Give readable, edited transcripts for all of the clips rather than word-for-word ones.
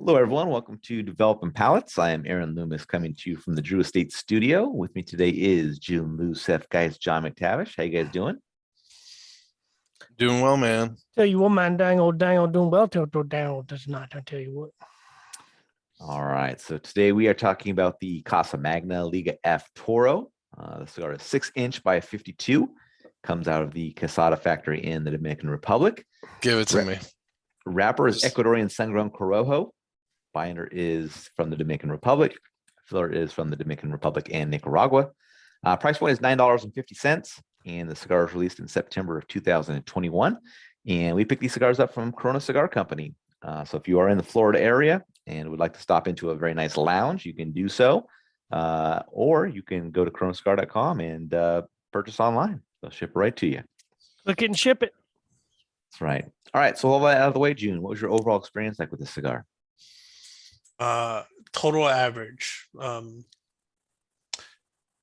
Hello, everyone. Welcome to Developing Palates. I am Aaron Loomis coming to you from the Drew Estate Studio. With me today is Jiunn, Lou, Seth, guys, John McTavish. How you guys doing? Doing well, man. Tell you what, man, dang old doing well till down does not. I tell you what. All right. So today we are talking about the Casa Magna Liga F Toro. The cigar is 6-inch by 52. Comes out of the Casada factory in the Dominican Republic. Give it to me. Wrapper is Ecuadorian Sun-Grown Corojo. Binder is from the Dominican Republic. Filler is from the Dominican Republic and Nicaragua. Price point is $9.50, and the cigar is released in September of 2021. And we picked these cigars up from Corona Cigar Company. So if you are in the Florida area and would like to stop into a very nice lounge, you can do so. Or you can go to coronacigar.com and purchase online. They'll ship it right to you. Click it and ship it. That's right. All right. So all that out of the way, Jiunn, what was your overall experience like with this cigar? Total average.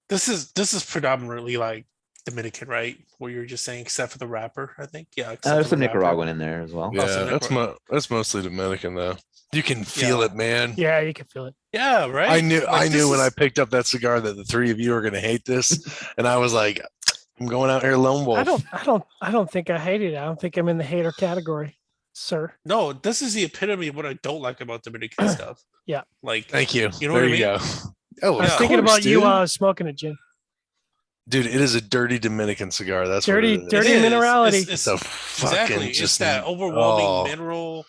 This is predominantly like Dominican, right? Where you're just saying, except for the wrapper, I think. Yeah, There's for some the wrapper. Nicaraguan in there as well. Yeah, that's mostly Dominican though. You can feel it, man. Yeah, you can feel it. Yeah, right. I knew when I picked up that cigar that the three of you are gonna hate this, and I was like, I'm going out here lone wolf. I don't think I hate it. I don't think I'm in the hater category, sir. No, this is the epitome of what I don't like about Dominican stuff. Yeah. Like, thank you. You know there what I mean? you go. Oh, I was thinking about you while I was smoking it, Jim. Dude, it is a dirty Dominican cigar. That's dirty what it is. minerality. It's a fucking it's that overwhelming mineral.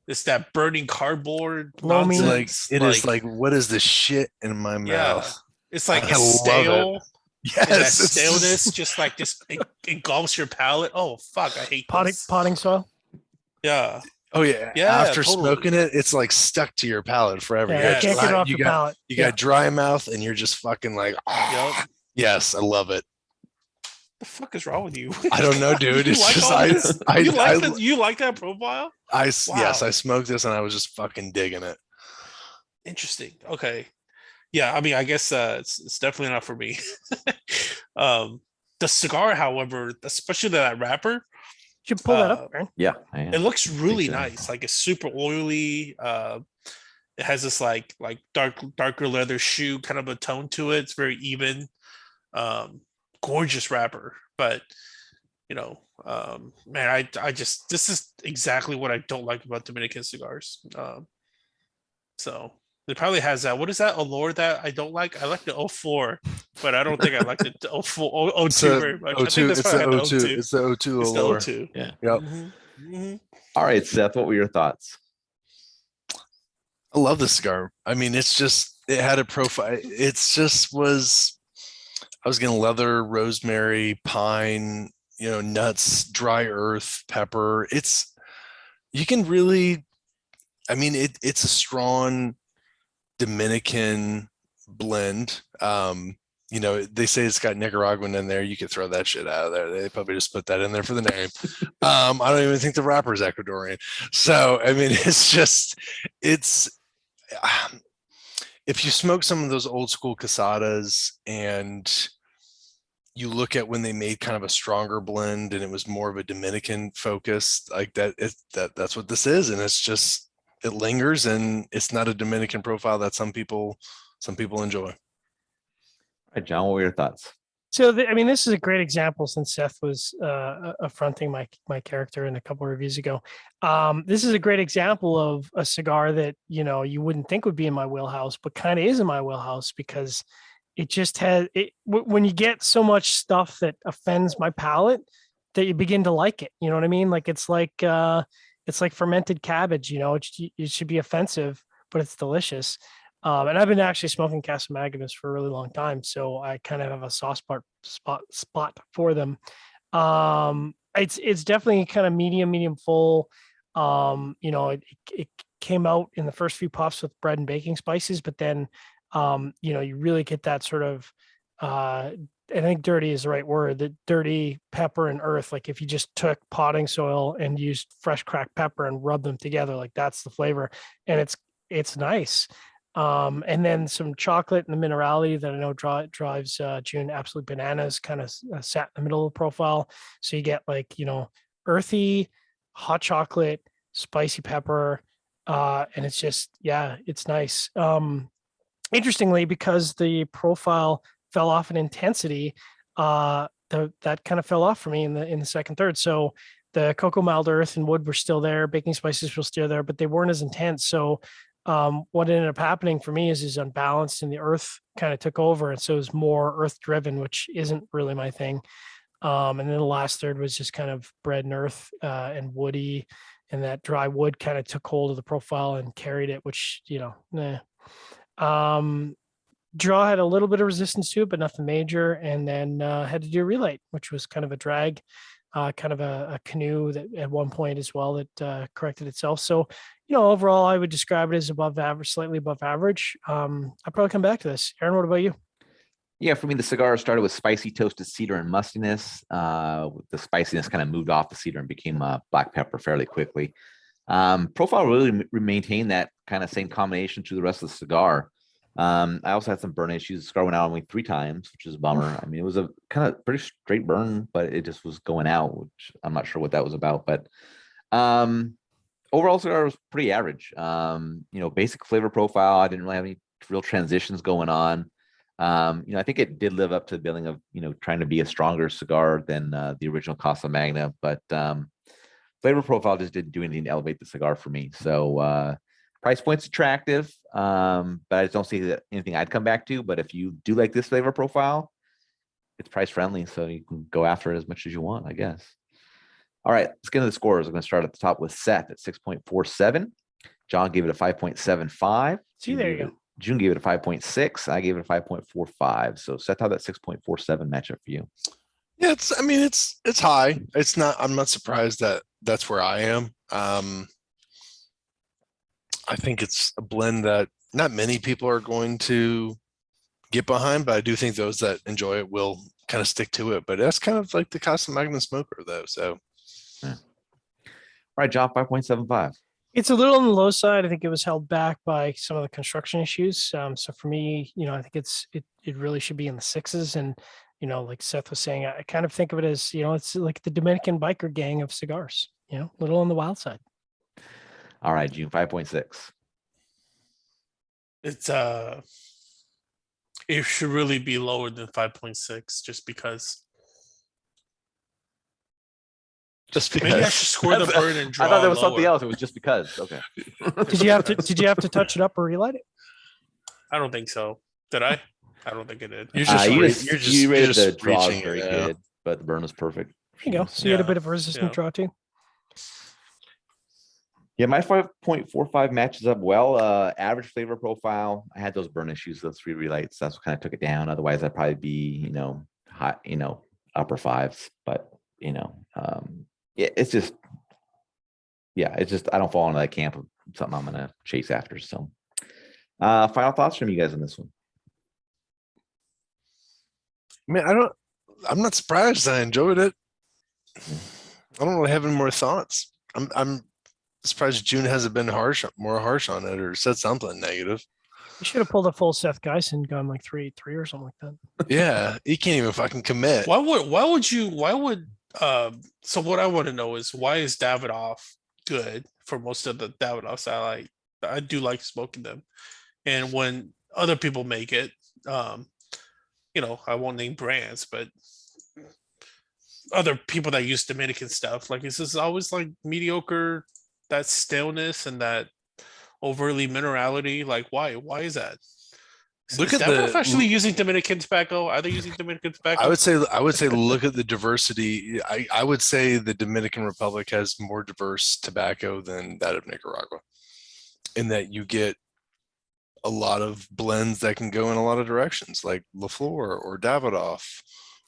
It's that burning cardboard. Loamy. Like it is like what is the shit in my mouth? Yeah. It's like I it's stale. Yes, that staleness just like it engulfs your palate. Oh fuck, I hate potting soil. Yeah. Oh yeah. After smoking it, it's like stuck to your palate forever. Yeah, can't get off your palate. You got dry mouth, and you're just fucking like, yep. Yes, I love it. The fuck is wrong with you? I don't know, dude. It's just you like that profile? Yes, I smoked this, and I was just fucking digging it. Interesting. Okay. Yeah, I mean, I guess it's definitely not for me. The cigar, however, especially that wrapper, you should pull that up, man. Yeah, it looks really nice. Like it's super oily. It has this like darker leather shoe kind of a tone to it. It's very even. Gorgeous wrapper, but man, I just this is exactly what I don't like about Dominican cigars. So it probably has that. What is that allure that I don't like? I like the 04, but I don't think I like the 04, 02 very much. I think that's it's probably the 02. It's the 02 allure. It's the 02. Yeah. Yep. Mm-hmm. All right, Seth, what were your thoughts? I love the cigar. I mean, it had a profile. I was getting leather, rosemary, pine, nuts, dry earth, pepper. You can really, I mean, it's a strong Dominican blend. They say it's got Nicaraguan in there. You could throw that shit out of there. They probably just put that in there for the name. I don't even think the wrapper is Ecuadorian. So, I mean, if you smoke some of those old school casadas and you look at when they made kind of a stronger blend and it was more of a Dominican focus like that's what this is. And it lingers, and it's not a Dominican profile that some people enjoy. All right, John, what were your thoughts? So, this is a great example since Seth was affronting my character in a couple of reviews ago. This is a great example of a cigar that, you wouldn't think would be in my wheelhouse, but kind of is in my wheelhouse because it just has it. When you get so much stuff that offends my palate, that you begin to like it. You know what I mean? Like it's like fermented cabbage. It should be offensive, but it's delicious. And I've been actually smoking Casa Magnas for a really long time, so I kind of have a soft spot for them. It's definitely kind of medium full. It came out in the first few puffs with bread and baking spices, but then you really get that sort of I think dirty is the right word, the dirty pepper and earth. Like if you just took potting soil and used fresh cracked pepper and rubbed them together, like that's the flavor, and it's nice. And then some chocolate and the minerality that I know drives Jiunn absolute bananas, kind of sat in the middle of the profile. So you get earthy, hot chocolate, spicy pepper, And it's just, yeah, it's nice. Interestingly, because the profile fell off in intensity, that kind of fell off for me in the second third. So the cocoa, mild earth, and wood were still there. Baking spices were still there, but they weren't as intense. So what ended up happening for me is unbalanced, and the earth kind of took over, and so it was more earth driven, which isn't really my thing. And then the last third was just kind of bread and earth and woody, and that dry wood kind of took hold of the profile and carried it, which nah. Draw had a little bit of resistance to it, but nothing major. And then had to do a relight, which was kind of a drag, kind of a canoe that at one point as well that corrected itself. So, overall, I would describe it as above average, slightly above average. I'll probably come back to this. Aaron, what about you? Yeah, for me, the cigar started with spicy toasted cedar and mustiness. The spiciness kind of moved off the cedar and became black pepper fairly quickly. Profile really maintained that kind of same combination through the rest of the cigar. I also had some burn issues. The cigar went out only 3 times, which is a bummer. I mean, it was a kind of pretty straight burn, but it just was going out, which I'm not sure what that was about. But overall, cigar was pretty average. Basic flavor profile. I didn't really have any real transitions going on. I think it did live up to the billing of, trying to be a stronger cigar than the original Casa Magna, but flavor profile just didn't do anything to elevate the cigar for me. So price point's attractive, but I just don't see that anything I'd come back to. But if you do like this flavor profile, it's price friendly, so you can go after it as much as you want, I guess. All right, let's get into the scores. I'm going to start at the top with Seth at 6.47. John gave it a 5.75. See, there you go. Jiunn gave it a 5.6. I gave it a 5.45. So Seth, how that 6.47 matchup for you? Yeah, it's high. It's not. I'm not surprised that that's where I am. I think it's a blend that not many people are going to get behind, but I do think those that enjoy it will kind of stick to it. But that's kind of like the Casa Magna smoker, though. So, yeah. All right, John, 5.75. It's a little on the low side. I think it was held back by some of the construction issues. So for me, I think it really should be in the 6s. And like Seth was saying, I kind of think of it as it's like the Dominican biker gang of cigars. A little on the wild side. All right, Jiunn, 5.6. It's it should really be lower than 5.6 just because. Maybe I should score the burn and draw. I thought there was lower. something else. It was just because. Okay. Did you have to touch it up or relight it? I don't think so. Did I? I don't think it did. You rated the draw reaching very it, good, but the burn was perfect. There you go. So you had a bit of a resistant draw too. Yeah, my 5.45 matches up well. Average flavor profile. I had those burn issues, those 3 relights. That's what kind of took it down. Otherwise, I'd probably be, hot, upper 5s. But it's just I don't fall into that camp of something I'm gonna chase after. So, final thoughts from you guys on this one? Man, I'm not surprised. I enjoyed it. I don't really have any more thoughts. I'm surprised Jiunn hasn't been more harsh on it, or said something negative. You should have pulled a full Seth Geis and gone like 3 or something like that. Yeah, he can't even fucking commit. So what I want to know is, why is Davidoff good for most of the Davidoffs I like? I do like smoking them. And when other people make it, I won't name brands, but other people that use Dominican stuff, like, is this always like mediocre, that staleness and that overly minerality? Like, why is that? Look is at Davidoff actually using Dominican tobacco? Are they using Dominican tobacco? I would say look at the diversity. I would say the Dominican Republic has more diverse tobacco than that of Nicaragua, in that you get a lot of blends that can go in a lot of directions, like La Flor or Davidoff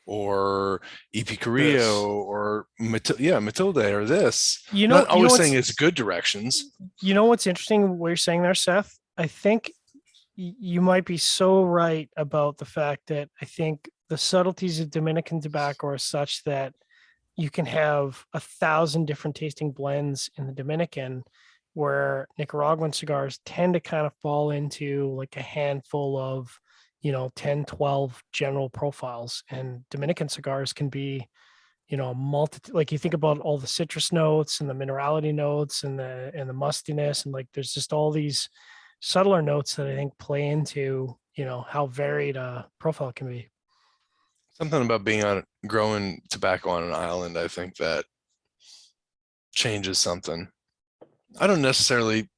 or EP Carrillo or Matilde or this. Not always saying it's good directions. You know what's interesting what you're saying there, Seth? I think you might be so right about the fact that I think the subtleties of Dominican tobacco are such that you can have 1,000 different tasting blends in the Dominican, where Nicaraguan cigars tend to kind of fall into like a handful of 10, 12 general profiles, and Dominican cigars can be a multitude, like you think about all the citrus notes and the minerality notes and the mustiness, and like there's just all these subtler notes that I think play into, how varied a profile can be. Something about being growing tobacco on an island, I think that changes something. I don't necessarily,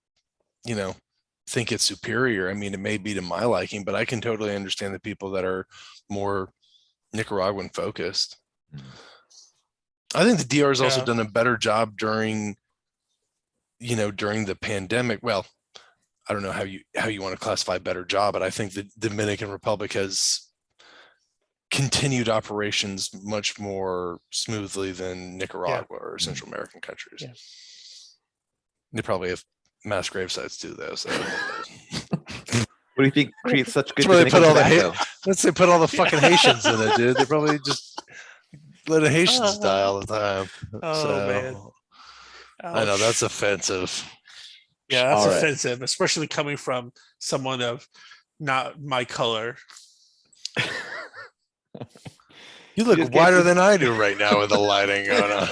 think it's superior. I mean, it may be to my liking, but I can totally understand the people that are more Nicaraguan focused. I think the DR has also done a better job during the pandemic. Well, I don't know how you want to classify better job, but I think the Dominican Republic has continued operations much more smoothly than Nicaragua or Central American countries. Yeah. They probably have mass grave sites too, though. So What do you think creates such good? That's where they put all tobacco? they put all the fucking Haitians in it, dude. They probably just let the Haitians die all the time. Oh, man. I know that's Ouch. offensive. Yeah, that's All right. offensive, especially coming from someone of not my color. You look just whiter can't- than I do right now with the lighting going on.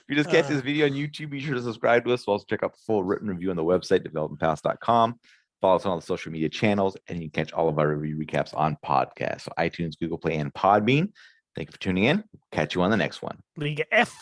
If you just catch this video on YouTube, be sure to subscribe to us. Also check out the full written review on the website, developmentpass.com. Follow us on all the social media channels, and you can catch all of our review recaps on podcasts. So iTunes, Google Play, and Podbean. Thank you for tuning in. Catch you on the next one. Liga F.